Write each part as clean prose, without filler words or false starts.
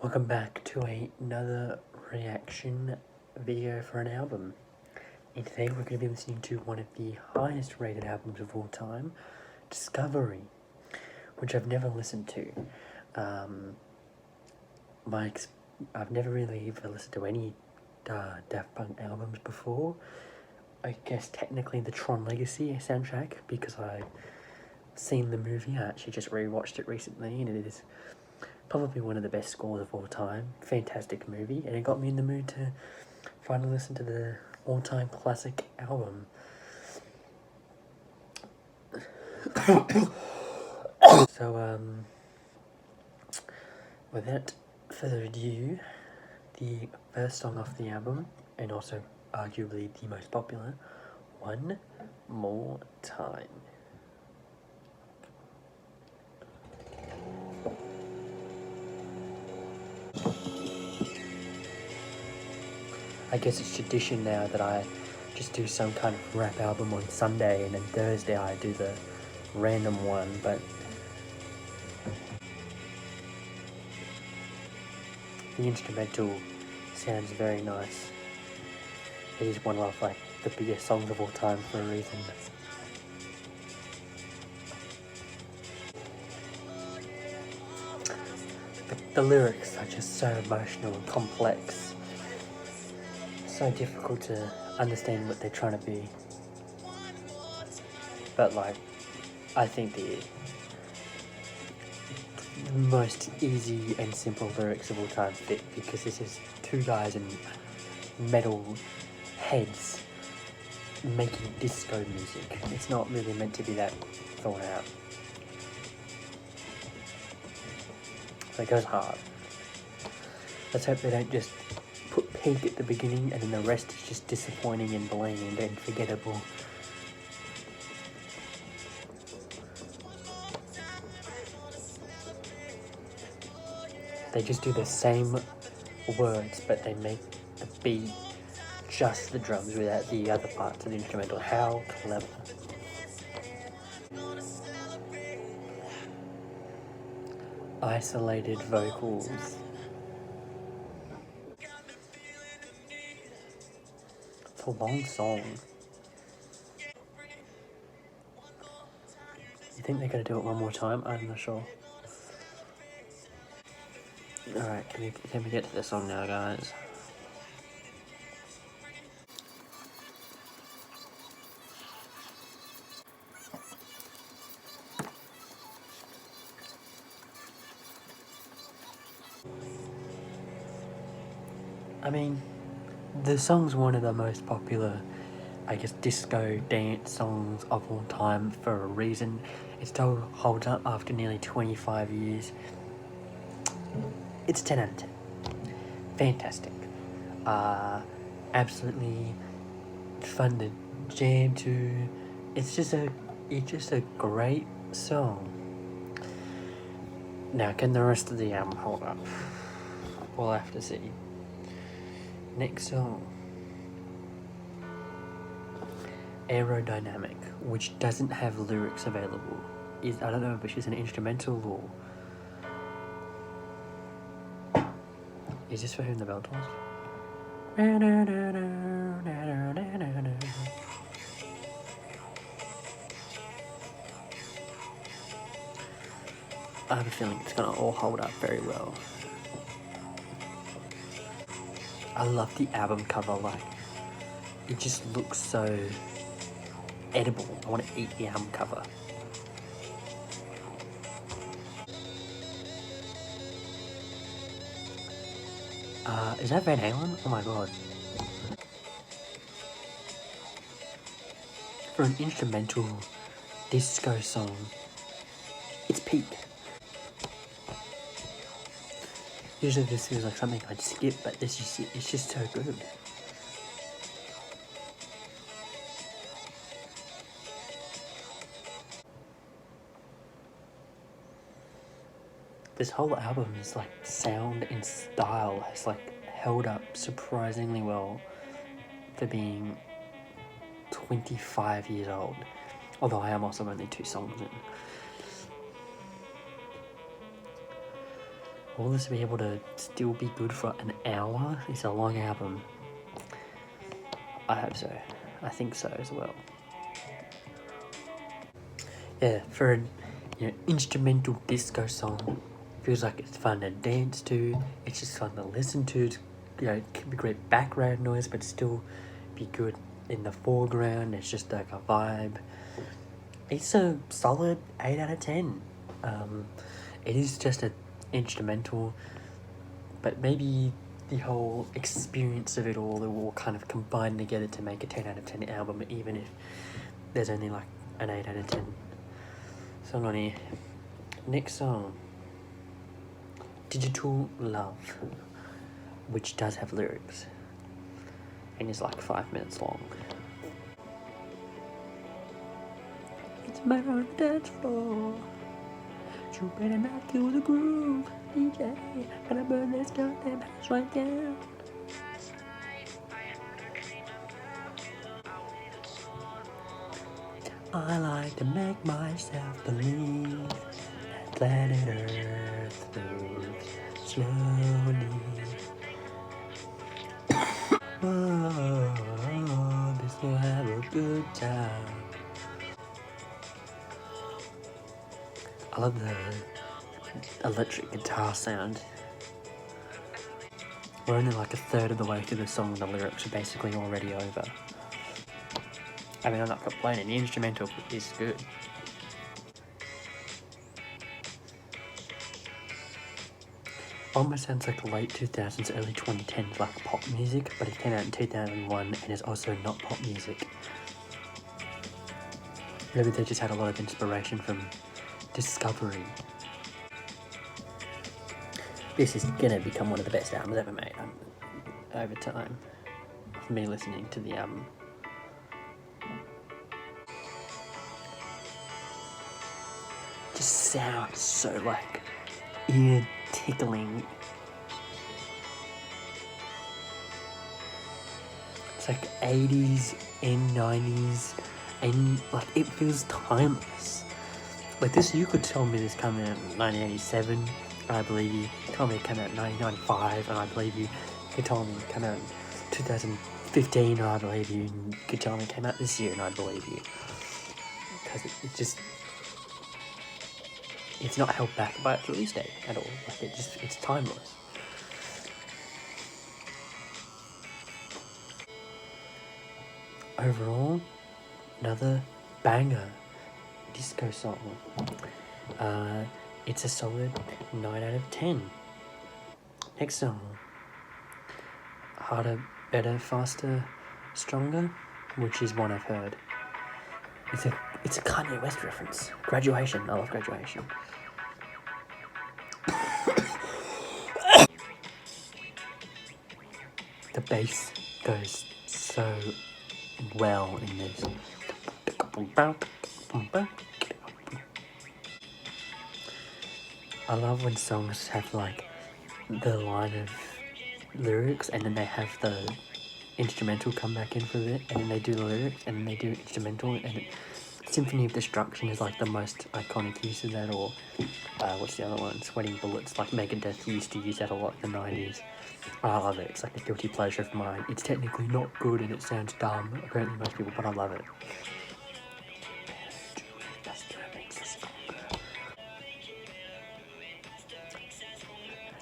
Welcome back to another reaction video for an album. And today we're going to be listening to one of the highest rated albums of all time, Discovery, which I've never listened to. I've never really even listened to any Daft Punk albums before. I guess technically the Tron Legacy soundtrack, because I've seen the movie. I actually just rewatched it recently, and it is probably one of the best scores of all time. Fantastic movie, and it got me in the mood to finally listen to the all-time classic album. So, without further ado, the first song off the album, and also arguably the most popular, One More Time. I guess it's tradition now that I just do some kind of rap album on Sunday, and then Thursday I do the random one, but the instrumental sounds very nice. It is one of like the biggest songs of all time for a reason. The lyrics are just so emotional and complex. So difficult to understand what they're trying to be. But like, I think the most easy and simple lyrics of all time fit, because this is two guys in metal heads making disco music. It's not really meant to be that thought out. So it goes hard. Let's hope they don't just put peak at the beginning and then the rest is just disappointing and bland and forgettable. They just do the same words, but they make the beat just the drums without the other parts of the instrumental. How clever. Isolated vocals. It's a long song. You think they're going to do it one more time? I'm not sure. Alright, can we get to the song now, guys? I mean, the song's one of the most popular, I guess, disco dance songs of all time for a reason. It still holds up after nearly 25 years. It's 10 out of 10. Fantastic. Absolutely fun to jam to. It's just a great song. Now, can the rest of the album hold up? We'll have to see. Next song, Aerodynamic, which doesn't have lyrics available. I don't know if it's just an instrumental or... Is this for Whom the Bell Tolls? I have a feeling it's gonna all hold up very well. I love the album cover, like, it just looks so edible. I want to eat the album cover. Is that Van Halen? Oh my god. For an instrumental disco song, it's peak. Usually this feels like something I'd skip, but it's just so good. This whole album is like sound and style has like held up surprisingly well for being 25 years old. Although I am also only 2 songs in. all this to be able to still be good for an hour. It's a long album. I hope so. I think so as well. Yeah, for an instrumental disco song, feels like it's fun to dance to. It's just fun to listen to. It's, it can be great background noise, but still be good in the foreground. It's just like a vibe. It's a solid 8 out of 10. It is just an instrumental, but maybe the whole experience of it all kind of combine together to make a 10 out of 10 album, even if there's only like an 8 out of 10 song on here. Next song, Digital Love, which does have lyrics and is like 5 minutes long. It's murder on the dance floor. You better not kill the groove, DJ. Gonna burn this goddamn house right down. I like to make myself believe that planet Earth moves slowly. Oh, this will have a good time. I love the electric guitar sound. We're only like a third of the way through the song and the lyrics are basically already over. I mean, I'm not complaining, the instrumental is good. Almost sounds like late 2000s, early 2010s like pop music, but it came out in 2001 and is also not pop music. Maybe they just had a lot of inspiration from Discovery. This is gonna become one of the best albums ever made over time. For me listening to the album. Just sounds so like ear tickling. It's like 80s and 90s and like it feels timeless. Like this, you could tell me this came out in 1987, and I believe you. Tell me it came out in 1995, and I believe you. You could tell me it came out in 2015, and I believe you. And you could tell me it came out this year, and I believe you. Because it just, it's not held back by its release date at all. Like it's timeless. Overall, another banger disco song. It's a solid 9 out of 10. Next song, Harder, Better, Faster, Stronger, which is one I've heard. It's a Kanye West reference. Graduation. I love Graduation. The bass goes so well in this. I love when songs have like the line of lyrics and then they have the instrumental come back in for a bit and then they do the lyrics and then they do instrumental, and Symphony of Destruction is like the most iconic use of that, or what's the other one? Sweating Bullets. Like Megadeth used to use that a lot in the 90s. I love it. It's like a guilty pleasure of mine. It's technically not good and it sounds dumb, apparently most people, but I love it.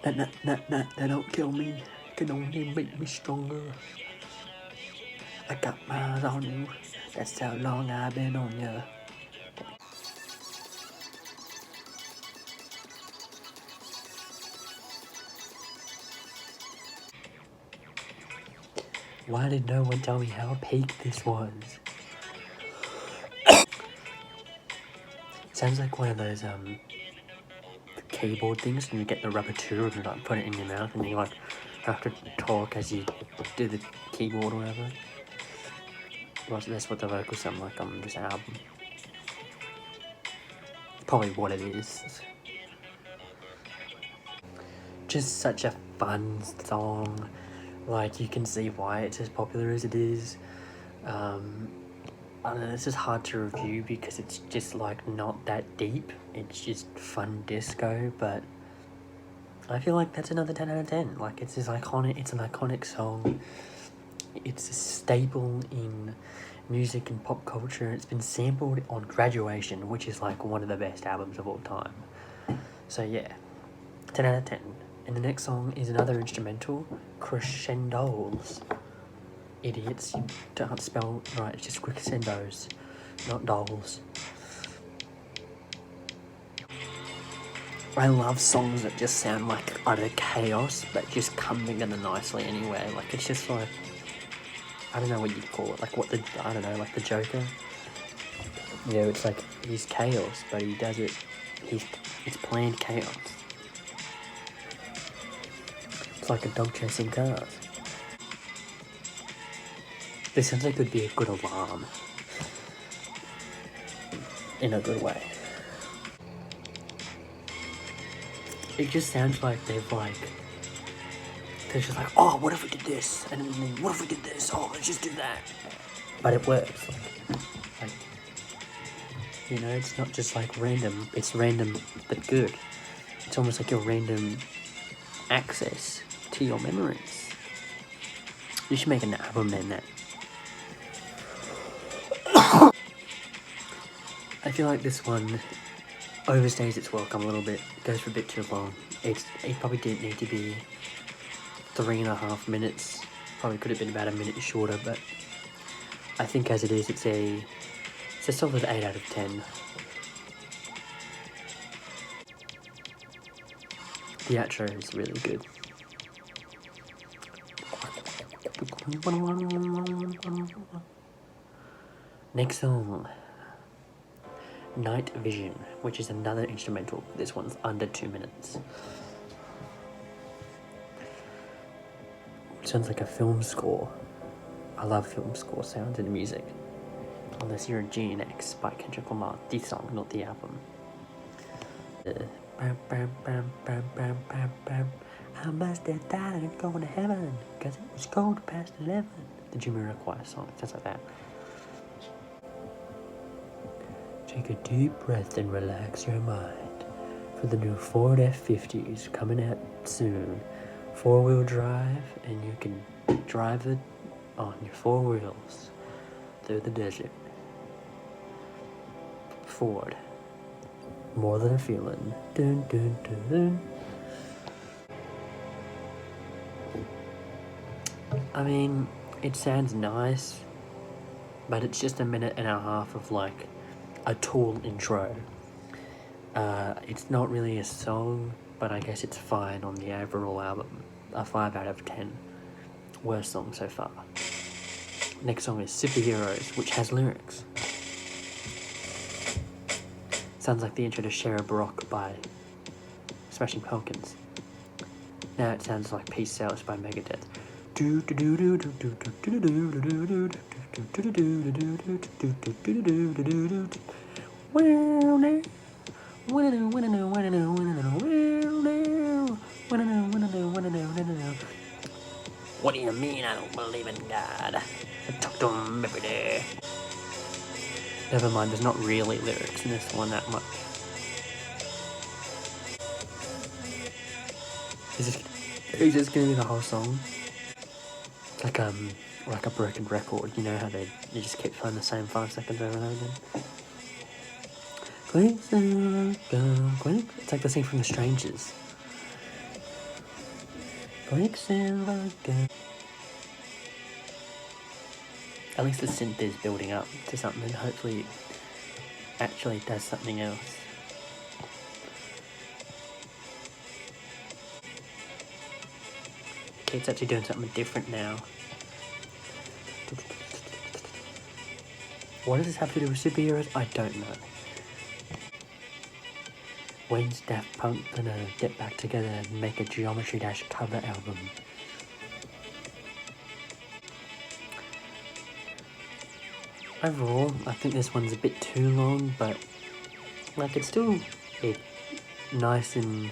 That don't kill me, it can only make me stronger. I got my eyes on you, that's how long I've been on ya. Why did no one tell me how peak this was? Sounds like one of those keyboard things, and you get the rubber tube and like put it in your mouth and you like have to talk as you do the keyboard or whatever. Well, that's what the vocals sound like on this album. Probably what it is. Just such a fun song. Like, you can see why it's as popular as it is. I don't know, it's just hard to review because it's just like not that deep. It's just fun disco, but I feel like that's another 10 out of 10. Like, it's an iconic song. It's a staple in music and pop culture. It's been sampled on Graduation, which is like one of the best albums of all time. So yeah, 10 out of 10. And the next song is another instrumental, Crescendolls. Idiots, you don't spell right, it's just crescendos, not dolls. I love songs that just sound like utter chaos, but just come together nicely anyway. Like, it's just like, I don't know what you'd call it, like like the Joker. You know, it's like, he's chaos, but he does it, it's planned chaos. It's like a dog chasing cars. This sounds like it would be a good alarm. In a good way. It just sounds like they're just like, oh, what if we did this? And then, what if we did this? Oh, let's just do that. But it works. Like, you know, it's not just like random. It's random, but good. It's almost like your random access to your memories. You should make an album then that. I feel like this one overstays its welcome a little bit. It goes for a bit too long. It probably didn't need to be 3.5 minutes. Probably could have been about a minute shorter, but I think as it is, it's a solid 8 out of 10. The outro is really good. Next song, Night Vision, which is another instrumental. This one's under 2 minutes. Sounds like a film score. I love film score sounds in music. Unless you're a G&X by Kendrick Lamar. The song, not the album. I must have died and gone to heaven, 'cause it was cold past 11. The Jamiroquai song, sounds like that. Take a deep breath and relax your mind. For the new Ford F-50 is coming out soon. 4-wheel drive, and you can drive it on your 4 wheels through the desert. Ford. More than a feeling. Dun, dun, dun, dun. I mean, it sounds nice, but it's just a minute and a half of like a Tool intro. It's not really a song, but I guess it's fine on the overall album. A 5 out of 10. Worst song so far. Next song is Superheroes, which has lyrics. Sounds like the intro to Cherub Rock by Smashing Pumpkins. Now it sounds like Peace Out by Megadeth. What do you mean I don't believe in God? I talk to him every day. Never mind, there's not really lyrics in this one that much. Is this gonna be the whole song? It's like a broken record, you know how you just keep playing the same 5 seconds over and over again? It's like the scene from The Strangers. At least the synth is building up to something. Hopefully it actually does something else. Okay, it's actually doing something different now. What does this have to do with superheroes? I don't know. When's Daft Punk gonna get back together and make a Geometry Dash cover album? Overall, I think this one's a bit too long, but like it's still nice and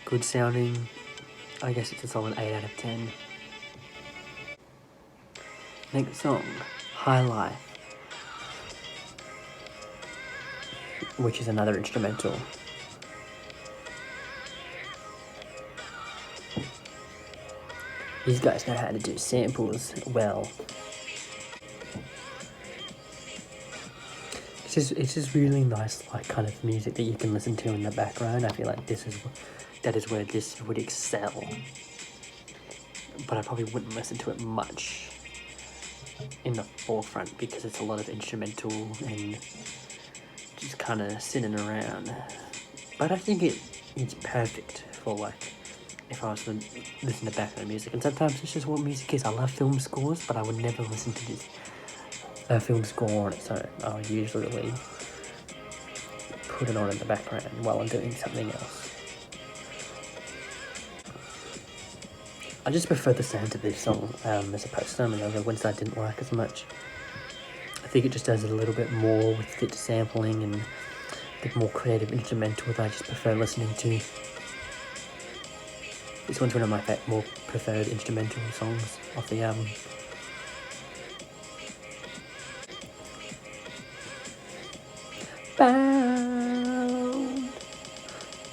good sounding. I guess it's a solid 8 out of 10. Next song, High Life, which is another instrumental. These guys know how to do samples well. It's just really nice, like, kind of music that you can listen to in the background. I feel like that is where this would excel. But I probably wouldn't listen to it much in the forefront because it's a lot of instrumental and just kind of sitting around. But I think it's perfect for, like, if I was to listen to background music. And sometimes it's just what music is. I love film scores, but I would never listen to this film score on its own. I would usually put it on in the background while I'm doing something else. I just prefer the sound of this song as opposed to some of the other ones I didn't like as much. I think it just does it a little bit more with its sampling and a bit more creative instrumental that I just prefer listening to. This one's one of my more preferred instrumental songs off the album. Bound,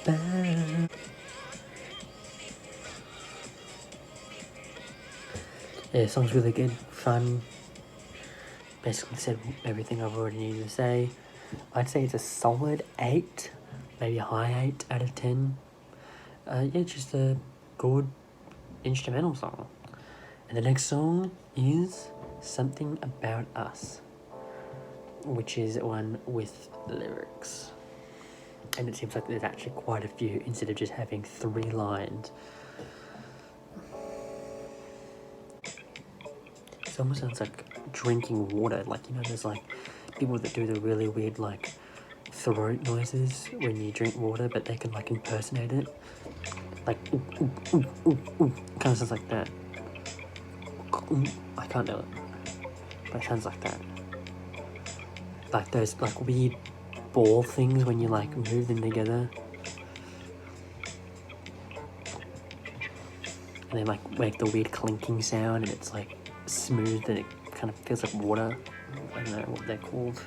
bound. Yeah, the song's really good, fun. Basically said everything I've already needed to say. I'd say it's a solid 8, maybe a high 8 out of 10. Yeah, just a good instrumental song. And the next song is Something About Us, which is one with lyrics. And it seems like there's actually quite a few instead of just having 3 lines. It almost sounds like drinking water. Like, you know, there's like people that do the really weird like throat noises when you drink water, but they can like impersonate it. Like ooh, ooh, ooh, ooh, ooh. Kind of sounds like that. I can't do it, but it sounds like that. Like those like weird ball things when you like move them together, and they like make the weird clinking sound, and it's like smooth and it kind of feels like water. I don't know what they're called.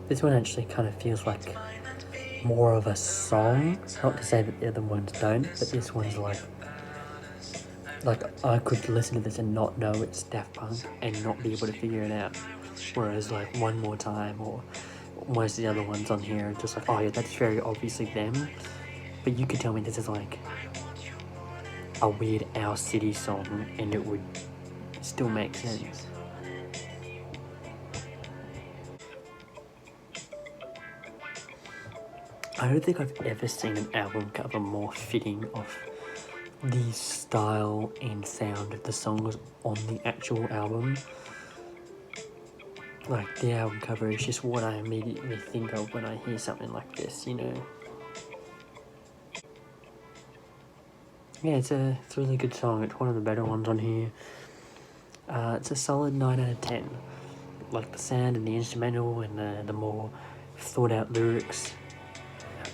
This one actually kind of feels like more of a song. Not to say that the other ones don't, but this one's like I could listen to this and not know it's Daft Punk and not be able to figure it out. Whereas like One More Time or most of the other ones on here are just like, oh yeah, that's very obviously them. But you could tell me this is like a weird Our City song and it would still make sense. I don't think I've ever seen an album cover more fitting of the style and sound of the songs on the actual album. Like, the album cover is just what I immediately think of when I hear something like this, you know? Yeah, it's a really good song. It's one of the better ones on here. It's a solid 9 out of 10. Like the sound and the instrumental and the more thought out lyrics.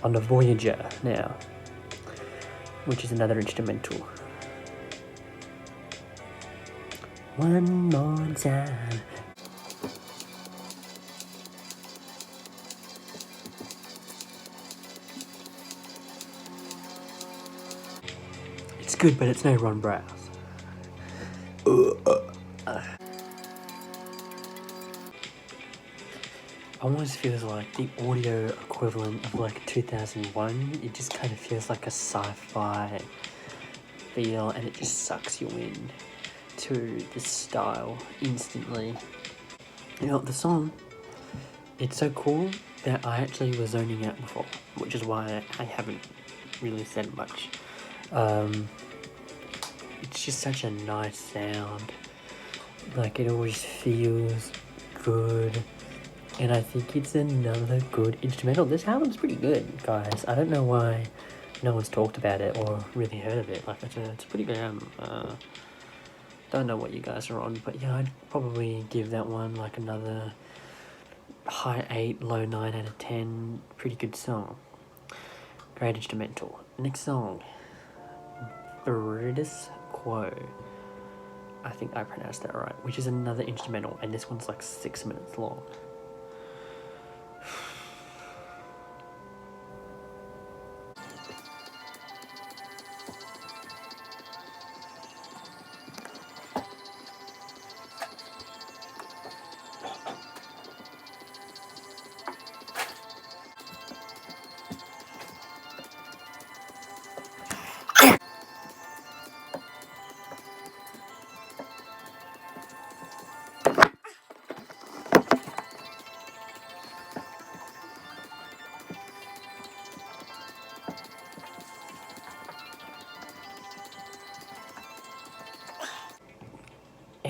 On the Voyager now, which is another instrumental. One more time. It's good, but it's no Ron Browse. Almost feels like the audio equivalent of like 2001. It just kind of feels like a sci-fi feel, and it just sucks you in to the style instantly. You know, the song, it's so cool that I actually was zoning out before, which is why I haven't really said much. It's just such a nice sound. Like, it always feels good. And I think it's another good instrumental. This album's pretty good, guys. I don't know why no one's talked about it or really heard of it. Like, it's a pretty good album. Don't know what you guys are on, but yeah, I'd probably give that one like another high 8, low 9 out of 10. Pretty good song. Great instrumental. Next song, Veridis Quo. I think I pronounced that right, which is another instrumental, and this one's like 6 minutes long.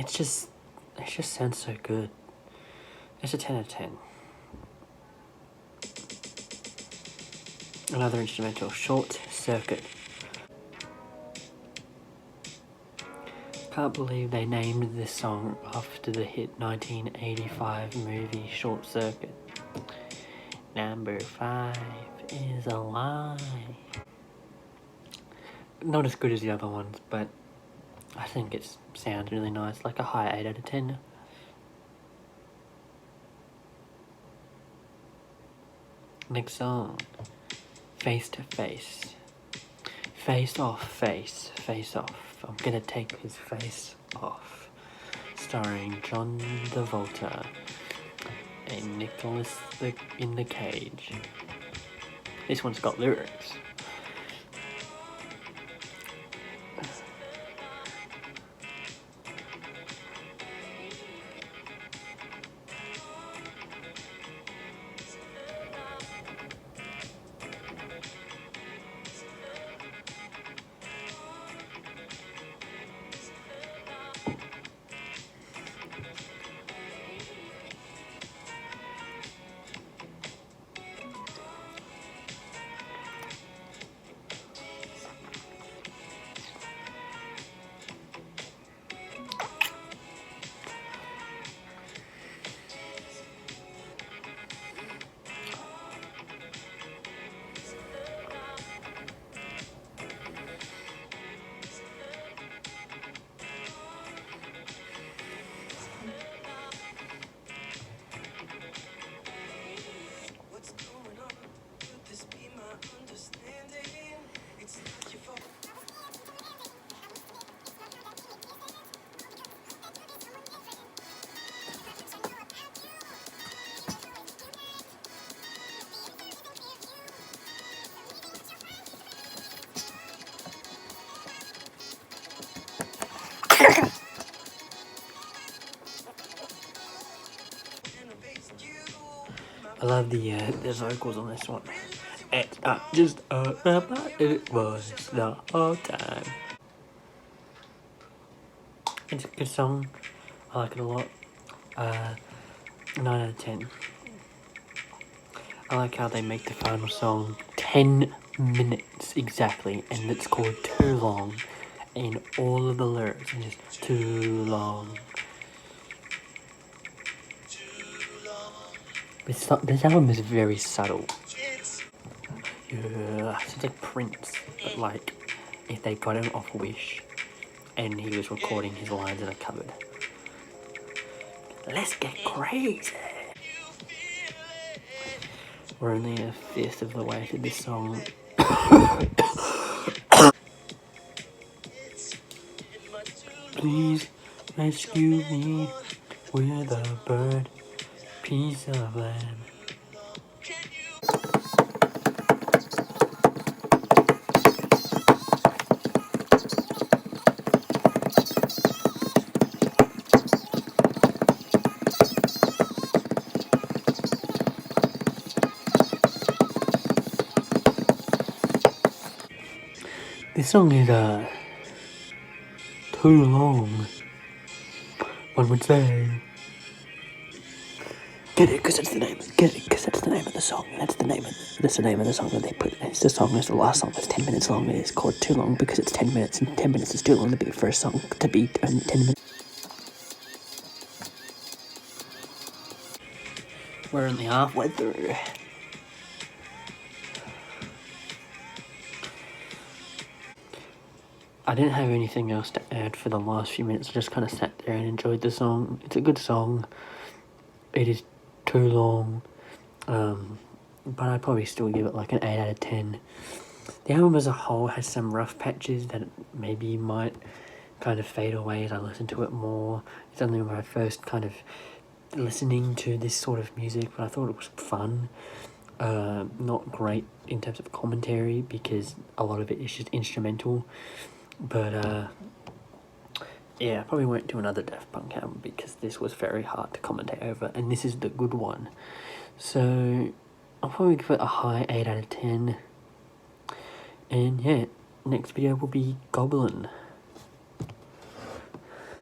It just sounds so good. It's a 10 out of 10. Another instrumental, Short Circuit. Can't believe they named this song after the hit 1985 movie Short Circuit. Number 5 is a lie. Not as good as the other ones, but I think it sounds really nice, like a high 8 out of 10. Next song, Face to Face. Face off, face off. I'm gonna take his face off. Starring John Travolta and Nicholas in the Cage. This one's got lyrics. I love the vocals on this one. It's not just it was the whole time. It's a good song. I like it a lot. 9 out of 10. I like how they make the final song 10 minutes exactly, and it's called Too Long, and all of the lyrics are just too long. This album is very subtle. Yeah, it's like Prince, but like if they got him off Wish and he was recording his lines in a cupboard. Let's get crazy. We're only a fifth of the way through this song. Please rescue me with a bird, piece of land. This song is too long, one would say. Get it, because that's the name of the song. That's the name of the song that they put. It's the song. It's the last song. It's 10 minutes long. It's called Too Long because it's 10 minutes, and 10 minutes is too long to be for a song to be 10 minutes. We're only halfway through. I didn't have anything else to add for the last few minutes. I just kind of sat there and enjoyed the song. It's a good song. It is too long, but I'd probably still give it like an 8 out of 10. The album as a whole has some rough patches that maybe might kind of fade away as I listen to it more. It's only my first kind of listening to this sort of music, but I thought it was fun. Not great in terms of commentary because a lot of it is just instrumental, but yeah, I probably won't do another Daft Punk album because this was very hard to commentate over, and this is the good one. So I'll probably give it a high 8 out of 10. And yeah, next video will be Goblin.